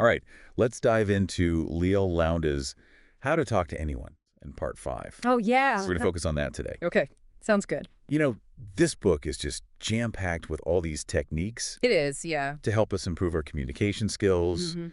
All right, let's dive into Leo Lounda's How to Talk to Anyone in part 5. Oh, So yeah. we're going to focus on that today. Okay. Sounds good. You know, this book is just jam-packed with all these techniques It is, yeah. to help us improve our communication skills, hmm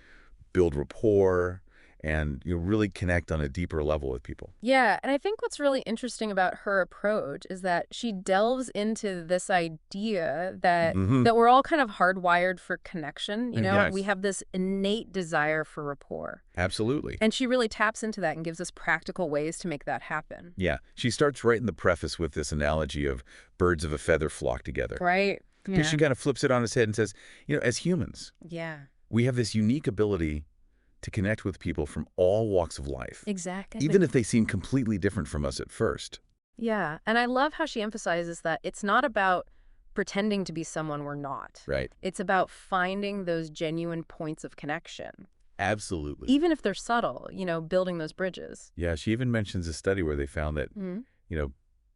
build rapport, and really connect on a deeper level with people. Yeah, and I think what's really interesting about her approach is that she delves into this idea that Mm-hmm. that we're all kind of hardwired for connection, you know? We Yes, have this innate desire for rapport. absolutely. And she really taps into that and gives us practical ways to make that happen. Yeah, she starts right in the preface with this analogy of birds of a feather flock together. Right? Because Yeah. she kind of flips it on its head and says, as humans, Yeah. we have this unique ability to connect with people from all walks of life, Exactly. even if they seem completely different from us at first. Yeah, and I love how she emphasizes that it's not about pretending to be someone we're not. Right. It's about finding those genuine points of connection, Absolutely. even if they're subtle, building those bridges. Yeah, she even mentions a study where they found that, Mm.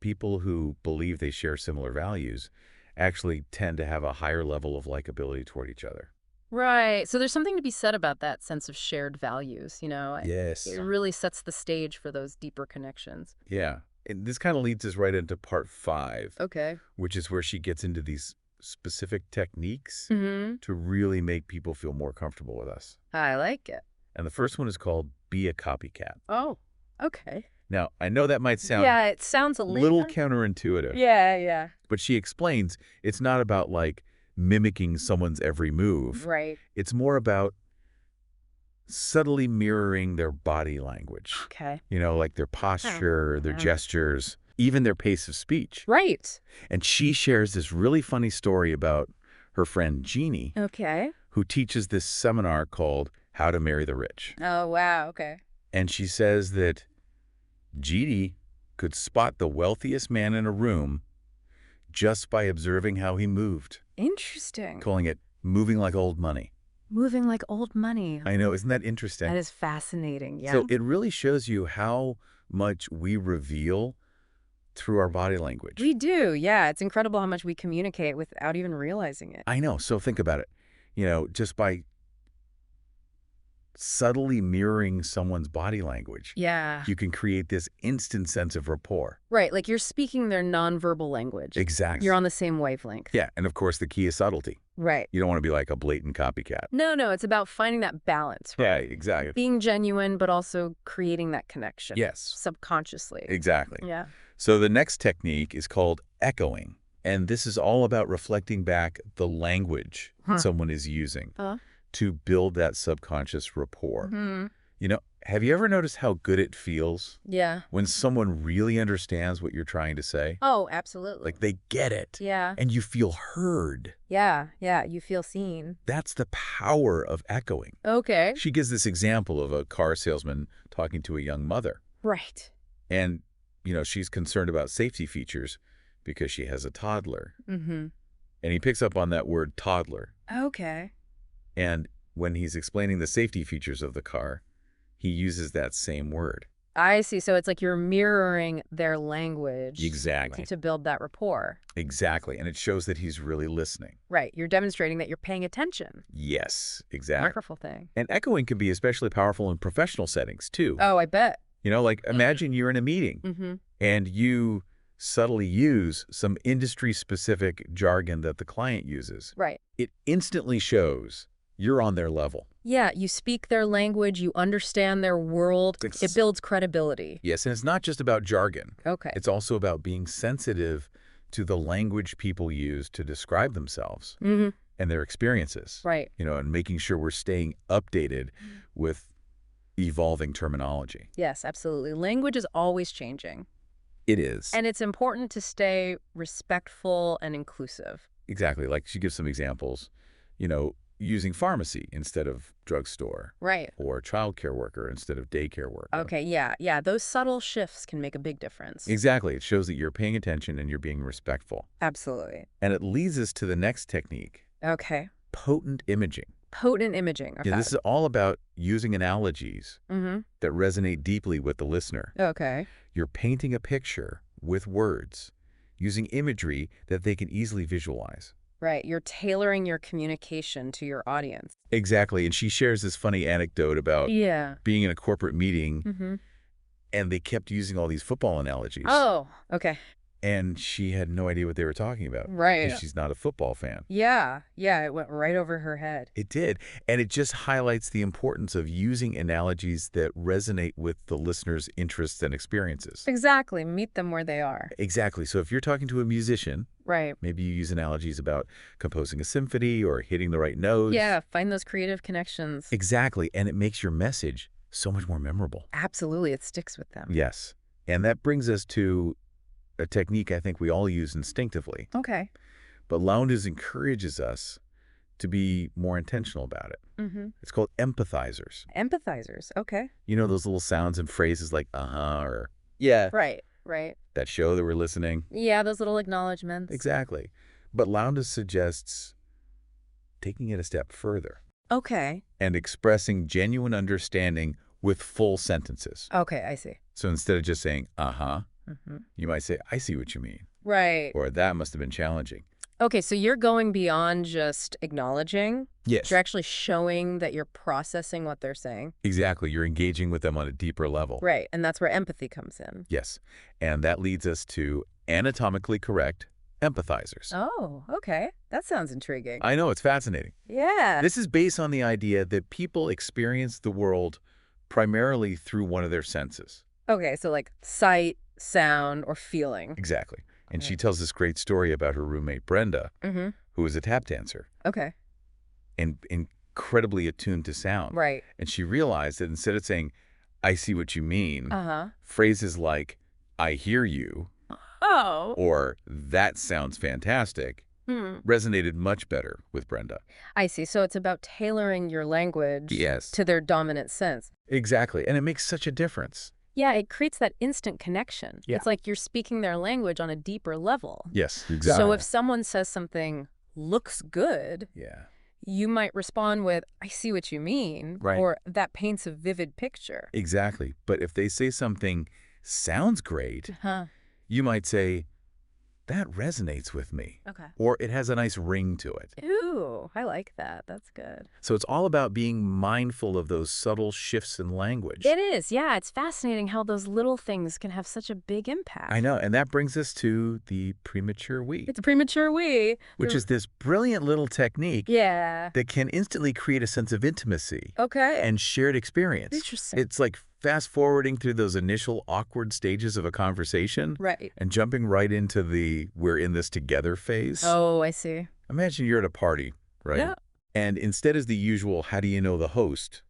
people who believe they share similar values actually tend to have a higher level of likability toward each other. Right. So there's something to be said about that sense of shared values, Yes. It really sets the stage for those deeper connections. Yeah. And this kind of leads us right into part 5, Okay. which is where she gets into these specific techniques Mm-hmm. to really make people feel more comfortable with us. I like it. And the first one is called Be a Copycat. Oh, okay. Now, I know that might sound Yeah, it sounds a little counterintuitive, Yeah. but she explains it's not about, mimicking someone's every move. Right. It's more about subtly mirroring their body language, Okay. like their posture, their yeah. gestures, even their pace of speech. Right. And she shares this really funny story about her friend Jeannie, Okay. who teaches this seminar called How to Marry the Rich. Oh, wow. Okay. And she says that Jeannie could spot the wealthiest man in a room just by observing how he moved, Interesting. calling it moving like old money. Moving like old money. I know, isn't that interesting? That is fascinating. Yeah. So it really shows you how much we reveal through our body language. We do. Yeah. It's incredible how much we communicate without even realizing it. I know. So think about it. Just by subtly mirroring someone's body language, Yeah. you can create this instant sense of rapport. Right. Like you're speaking their nonverbal language. Exactly. You're on the same wavelength. Yeah. And of course, the key is subtlety. Right. You don't want to be like a blatant copycat. No, it's about finding that balance. Right? Yeah, exactly. Being genuine, but also creating that connection. Yes. Subconsciously. Exactly. Yeah. So the next technique is called echoing. And this is all about reflecting back the language someone is using to build that subconscious rapport. Mm-hmm. Have you ever noticed how good it feels Yeah. when someone really understands what you're trying to say? Oh, absolutely. Like they get it. Yeah. And you feel heard. Yeah. You feel seen. That's the power of echoing. Okay. She gives this example of a car salesman talking to a young mother. Right. And, she's concerned about safety features because she has a toddler. Mm-hmm. And he picks up on that word toddler. Okay. And when he's explaining the safety features of the car, he uses that same word. I see. So it's like you're mirroring their language. Exactly. To build that rapport. Exactly. And it shows that he's really listening. Right. You're demonstrating that you're paying attention. Yes, exactly. Wonderful thing. And echoing can be especially powerful in professional settings, too. Oh, I bet. Imagine you're in a meeting Mm-hmm. and you subtly use some industry-specific jargon that the client uses. Right. It instantly shows you're on their level. Yeah, you speak their language, you understand their world. It builds credibility. Yes, and it's not just about jargon. Okay. It's also about being sensitive to the language people use to describe themselves Mm-hmm. and their experiences. Right. And making sure we're staying updated with evolving terminology. Yes, absolutely. Language is always changing. It is. And it's important to stay respectful and inclusive. Exactly. Like she gives some examples, using pharmacy instead of drugstore. Right. Or childcare worker instead of daycare worker. Okay, yeah. Those subtle shifts can make a big difference. Exactly. It shows that you're paying attention and you're being respectful. Absolutely. And it leads us to the next technique, Okay. potent imaging. Potent imaging. Okay. Yeah, this is all about using analogies Mm-hmm. that resonate deeply with the listener. Okay. You're painting a picture with words, using imagery that they can easily visualize. Right. You're tailoring your communication to your audience. Exactly. And she shares this funny anecdote about Yeah. being in a corporate meeting, Mm-hmm. and they kept using all these football analogies. Oh, okay. And she had no idea what they were talking about Right. because she's not a football fan. Yeah. Yeah. It went right over her head. It did. And it just highlights the importance of using analogies that resonate with the listener's interests and experiences. Exactly. Meet them where they are. Exactly. So if you're talking to a musician, Right. maybe you use analogies about composing a symphony or hitting the right notes. Yeah. Find those creative connections. Exactly. And it makes your message so much more memorable. Absolutely. It sticks with them. Yes. And that brings us to a technique I think we all use instinctively. Okay. But Lowndes encourages us to be more intentional about it. Mm-hmm. It's called empathizers. Empathizers. Okay. You know those little sounds and phrases like uh-huh or yeah, Right. Right. that show that we're listening? Yeah. Those little acknowledgments. Exactly. But Lowndes suggests taking it a step further Okay. and expressing genuine understanding with full sentences. Okay. I see. So instead of just saying uh-huh, Mm-hmm. you might say, I see what you mean, Right. or that must have been challenging. Okay, so you're going beyond just acknowledging. Yes. You're actually showing that you're processing what they're saying. Exactly. You're engaging with them on a deeper level. Right, and that's where empathy comes in. Yes. And that leads us to anatomically correct empathizers. Oh, okay. That sounds intriguing. I know, it's fascinating. Yeah. This is based on the idea that people experience the world primarily through one of their senses. Okay, so like sight, sound, or feeling. Exactly. And Okay. she tells this great story about her roommate, Brenda, Mm-hmm. who was a tap dancer Okay. and incredibly attuned to sound. Right. And she realized that instead of saying, I see what you mean, Uh-huh. phrases like, I hear you, Oh. or that sounds fantastic, resonated much better with Brenda. I see. So it's about tailoring your language Yes. to their dominant sense. Exactly. And it makes such a difference. Yeah, it creates that instant connection. Yeah. It's like you're speaking their language on a deeper level. Yes, So if someone says something looks good, Yeah. you might respond with, I see what you mean, Right. or that paints a vivid picture. Exactly. But if they say something sounds great, Huh. you might say, that resonates with me. Okay. Or it has a nice ring to it. Ooh, I like that. That's good. So it's all about being mindful of those subtle shifts in language. It is. Yeah, it's fascinating how those little things can have such a big impact. I know. And that brings us to the premature we, It's a premature we. which is this brilliant little technique Yeah. that can instantly create a sense of intimacy Okay. and shared experience. Interesting. It's like fast forwarding through those initial awkward stages of a conversation Right. and jumping right into the we're in this together phase. Oh, I see. Imagine you're at a party, right? Yeah. And instead of the usual, how do you know the host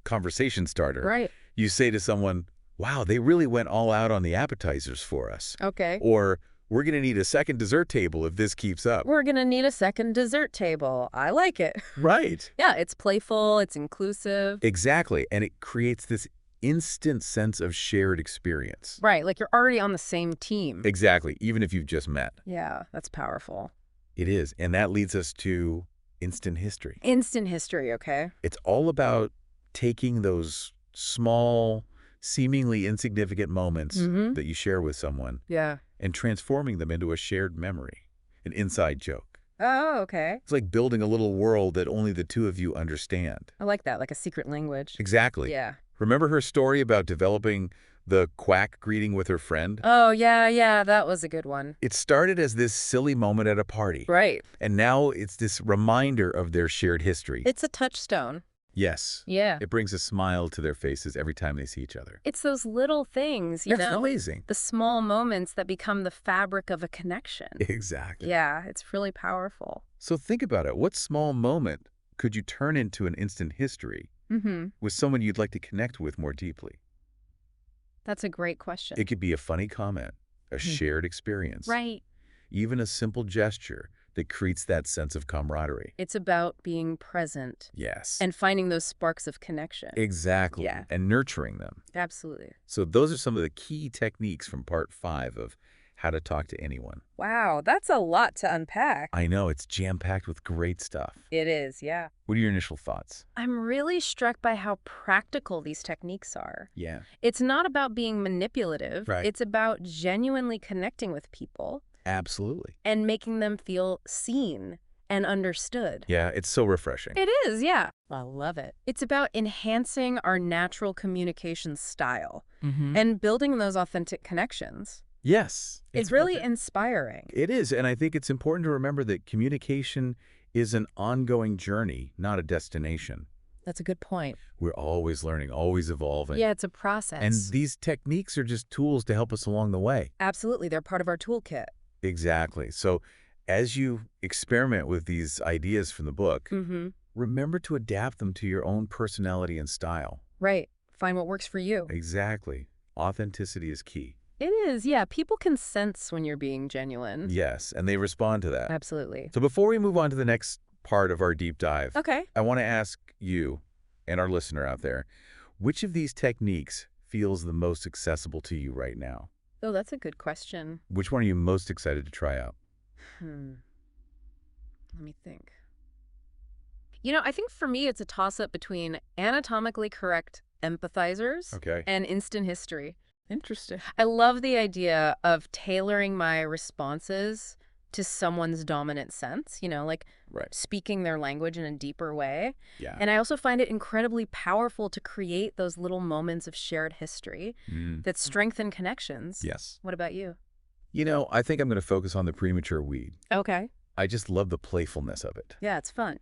conversation starter, Right. you say to someone, wow, they really went all out on the appetizers for us. Okay. Or we're going to need a second dessert table if this keeps up. We're going to need a second dessert table. I like it. Right. Yeah, it's playful, it's inclusive. Exactly. And it creates this instant sense of shared experience. Right, like you're already on the same team. Exactly. Even if you've just met. Yeah, that's powerful. It is. And that leads us to instant history. Instant history, okay? It's all about taking those small, seemingly insignificant moments that you share with someone Yeah. and transforming them into a shared memory, an inside joke. Oh, okay. It's like building a little world that only the two of you understand. I like that, like a secret language. Exactly. Yeah. Remember her story about developing the quack greeting with her friend? Oh, yeah, that was a good one. It started as this silly moment at a party. Right. And now it's this reminder of their shared history. It's a touchstone. Yes. Yeah. It brings a smile to their faces every time they see each other. It's those little things, you That's know, amazing. the small moments that become the fabric of a connection. Exactly. Yeah, it's really powerful. So think about it. What small moment could you turn into an instant history with someone you'd like to connect with more deeply? That's a great question. It could be a funny comment, a shared experience, Right. even a simple gesture that creates that sense of camaraderie. It's about being present Yes. and finding those sparks of connection. Exactly. Yeah. And nurturing them. Absolutely. So those are some of the key techniques from part 5 of How to Talk to Anyone. Wow, that's a lot to unpack. I know, it's jam-packed with great stuff. It is, yeah. What are your initial thoughts? I'm really struck by how practical these techniques are. Yeah. It's not about being manipulative. Right. It's about genuinely connecting with people Absolutely. and making them feel seen and understood. Yeah, it's so refreshing. It is, yeah. I love it. It's about enhancing our natural communication style and building those authentic connections. Yes. It's really inspiring. It is, and I think it's important to remember that communication is an ongoing journey, not a destination. That's a good point. We're always learning, always evolving. Yeah, it's a process. And these techniques are just tools to help us along the way. Absolutely, they're part of our toolkit. Exactly. So as you experiment with these ideas from the book, remember to adapt them to your own personality and style. Right. Find what works for you. Exactly. Authenticity is key. It is, yeah. People can sense when you're being genuine. Yes, and they respond to that. Absolutely. So before we move on to the next part of our deep dive, Okay. I want to ask you and our listener out there, which of these techniques feels the most accessible to you right now? Oh, that's a good question. Which one are you most excited to try out? Let me think. I think for me, it's a toss-up between anatomically correct empathizers and instant history. Interesting. I love the idea of tailoring my responses to someone's dominant sense, like speaking their language in a deeper way. Yeah. And I also find it incredibly powerful to create those little moments of shared history that strengthen connections. Yes. What about you? I think I'm going to focus on the premature weed. Okay. I just love the playfulness of it. Yeah, it's fun.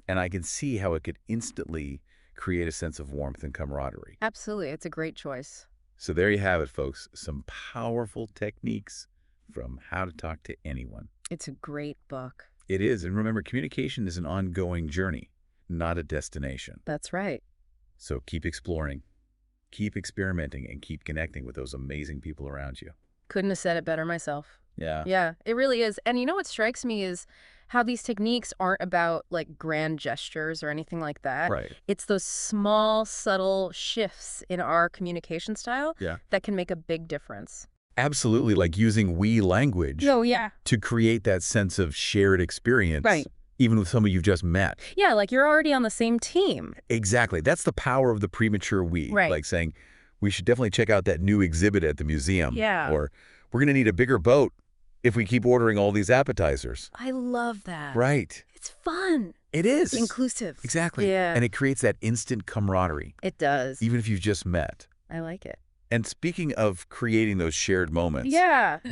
And I can see how it could instantly create a sense of warmth and camaraderie. Absolutely. It's a great choice. So there you have it, folks. Some powerful techniques from How to Talk to Anyone. It's a great book. It is. And remember, communication is an ongoing journey, not a destination. That's right. So keep exploring, keep experimenting, and keep connecting with those amazing people around you. Couldn't have said it better myself. Yeah. Yeah, it really is. And what strikes me is how these techniques aren't about grand gestures or anything like that. Right. It's those small, subtle shifts in our communication style that can make a big difference. Absolutely, like using we language to create that sense of shared experience, even with somebody you've just met. Yeah, like you're already on the same team. Exactly. That's the power of the premature we. Right. Like saying, we should definitely check out that new exhibit at the museum. Yeah. Or we're going to need a bigger boat if we keep ordering all these appetizers. I love that. Right. It's fun. It is. It's inclusive. Exactly. Yeah. And it creates that instant camaraderie. It does. Even if you've just met. I like it. And speaking of creating those shared moments,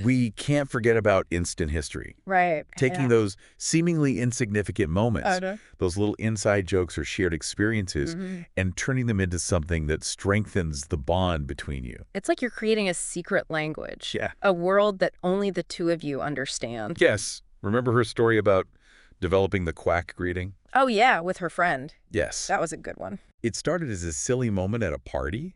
we can't forget about instant history. Right. Taking those seemingly insignificant moments, those little inside jokes or shared experiences, and turning them into something that strengthens the bond between you. It's like you're creating a secret language. Yeah. A world that only the two of you understand. Yes. Remember her story about developing the quack greeting? Oh, yeah, with her friend. Yes. That was a good one. It started as a silly moment at a party.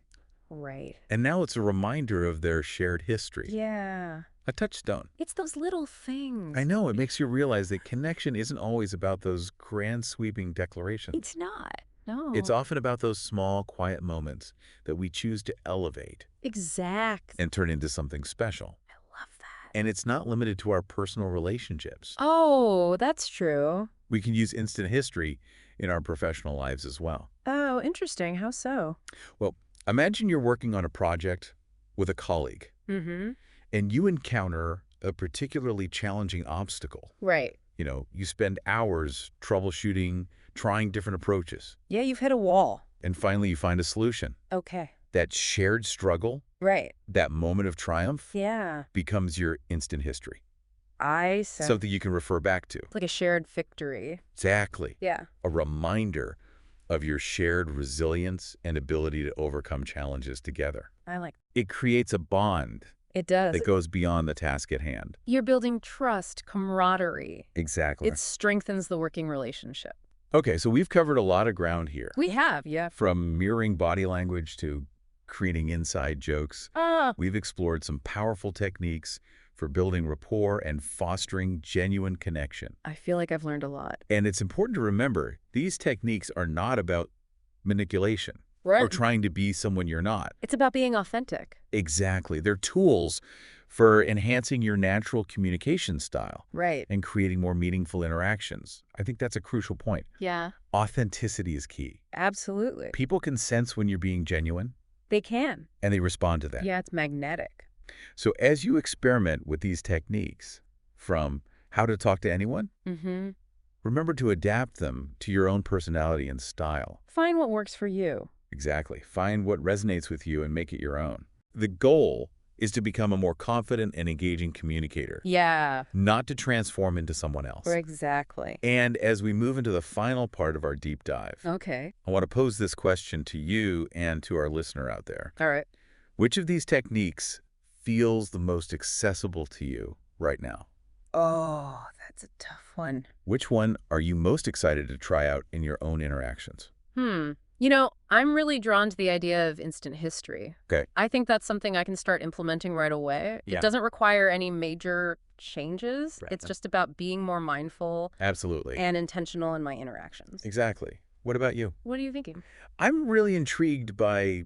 Right. And now it's a reminder of their shared history. Yeah. A touchstone. It's those little things. I know. It makes you realize that connection isn't always about those grand sweeping declarations. It's not. No. It's often about those small, quiet moments that we choose to elevate. Exactly. And turn into something special. I love that. And it's not limited to our personal relationships. Oh, that's true. We can use instant history in our professional lives as well. Oh, interesting. How so? Well, imagine you're working on a project with a colleague, and you encounter a particularly challenging obstacle. Right. You spend hours troubleshooting, trying different approaches. Yeah, you've hit a wall. And finally, you find a solution. Okay. That shared struggle, that moment of triumph, becomes your instant history. I see. Something you can refer back to. It's like a shared victory. Exactly. Yeah. A reminder of your shared resilience and ability to overcome challenges together. I like it. Creates a bond. It does. That goes beyond the task at hand. You're building trust, camaraderie. Exactly. It strengthens the working relationship. Okay, so we've covered a lot of ground here. We have, yeah. From mirroring body language to creating inside jokes. We've explored some powerful techniques for building rapport and fostering genuine connection. I feel like I've learned a lot. And it's important to remember, these techniques are not about manipulation or trying to be someone you're not. It's about being authentic. Exactly. They're tools for enhancing your natural communication style. Right. And creating more meaningful interactions. I think that's a crucial point. Yeah. Authenticity is key. Absolutely. People can sense when you're being genuine. They can. And they respond to that. Yeah, it's magnetic. So as you experiment with these techniques, from How to Talk to Anyone, Remember to adapt them to your own personality and style. Find what works for you. Exactly. Find what resonates with you and make it your own. The goal is to become a more confident and engaging communicator. Yeah. Not to transform into someone else. Exactly. And as we move into the final part of our deep dive, Okay. I want to pose this question to you and to our listener out there. All right. Which of these techniques feels the most accessible to you right now? Oh, that's a tough one. Which one are you most excited to try out in your own interactions? I'm really drawn to the idea of instant history. Okay. I think that's something I can start implementing right away. Yeah. It doesn't require any major changes. Right. It's just about being more mindful Absolutely. and intentional in my interactions. Exactly. What about you? What are you thinking? I'm really intrigued by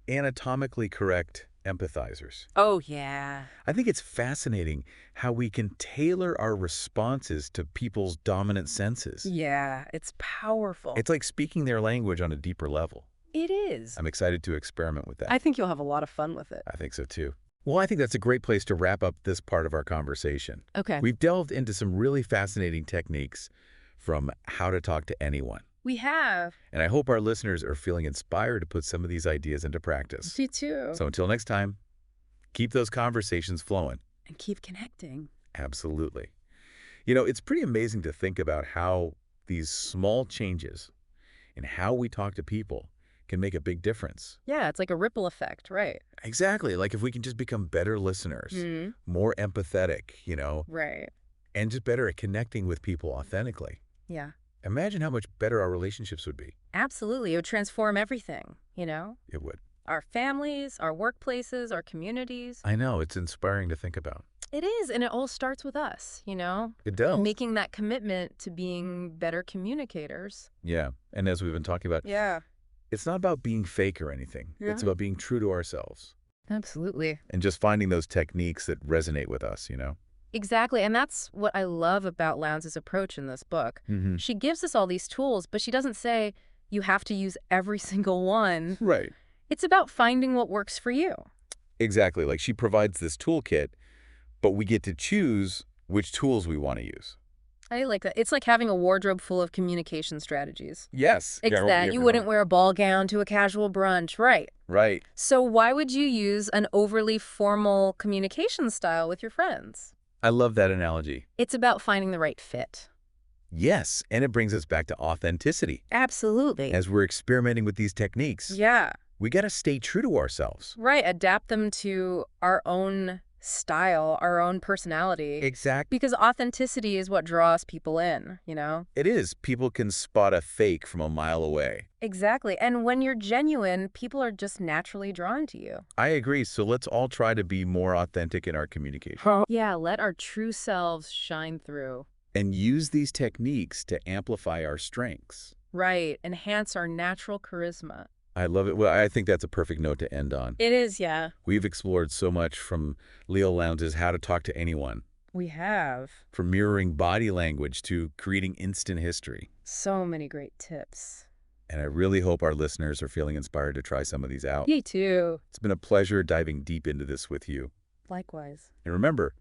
anatomically correct empathizers. Oh, yeah. I think it's fascinating how we can tailor our responses to people's dominant senses. Yeah, it's powerful. It's like speaking their language on a deeper level. It is. I'm excited to experiment with that. I think you'll have a lot of fun with it. I think so too. Well, I think that's a great place to wrap up this part of our conversation. Okay. We've delved into some really fascinating techniques from how to talk to anyone. We have. And I hope our listeners are feeling inspired to put some of these ideas into practice. Me too. So until next time, keep those conversations flowing. And keep connecting. Absolutely. It's pretty amazing to think about how these small changes in how we talk to people can make a big difference. Yeah, it's like a ripple effect, right? Exactly. Like if we can just become better listeners, more empathetic, Right. and just better at connecting with people authentically. Yeah. Imagine how much better our relationships would be. Absolutely. It would transform everything, It would. Our families, our workplaces, our communities. I know. It's inspiring to think about. It is, and it all starts with us, It does. Making that commitment to being better communicators. Yeah. And as we've been talking about, Yeah. it's not about being fake or anything. Yeah. It's about being true to ourselves. Absolutely. And just finding those techniques that resonate with us, Exactly, and that's what I love about Lowndes' approach in this book. She gives us all these tools, but she doesn't say you have to use every single one. Right. It's about finding what works for you. Exactly. Like she provides this toolkit, but we get to choose which tools we want to use. I like that. It's like having a wardrobe full of communication strategies. Yes. Except you wouldn't wear a ball gown to a casual brunch, right? Right. So why would you use an overly formal communication style with your friends? I love that analogy. It's about finding the right fit. Yes, and it brings us back to authenticity. Absolutely. As we're experimenting with these techniques, Yeah. we got to stay true to ourselves. Right. Adapt them to our own style, our own personality. Exactly. Because authenticity is what draws people in, It is. People can spot a fake from a mile away. Exactly. And when you're genuine, people are just naturally drawn to you. I agree. So let's all try to be more authentic in our communication. Yeah, let our true selves shine through. And use these techniques to amplify our strengths. Right. Enhance our natural charisma. I love it. Well, I think that's a perfect note to end on. It is, yeah. We've explored so much from Leo Lowndes' How to Talk to Anyone. We have. From mirroring body language to creating instant history. So many great tips. And I really hope our listeners are feeling inspired to try some of these out. Me too. It's been a pleasure diving deep into this with you. Likewise. And remember,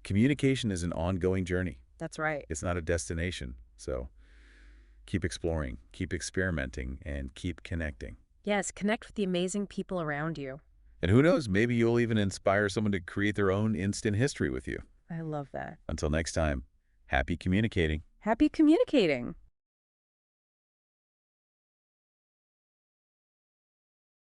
communication is an ongoing journey. That's right. It's not a destination. So keep exploring, keep experimenting, and keep connecting. Yes, connect with the amazing people around you. And who knows, maybe you'll even inspire someone to create their own instant history with you. I love that. Until next time, happy communicating. Happy communicating.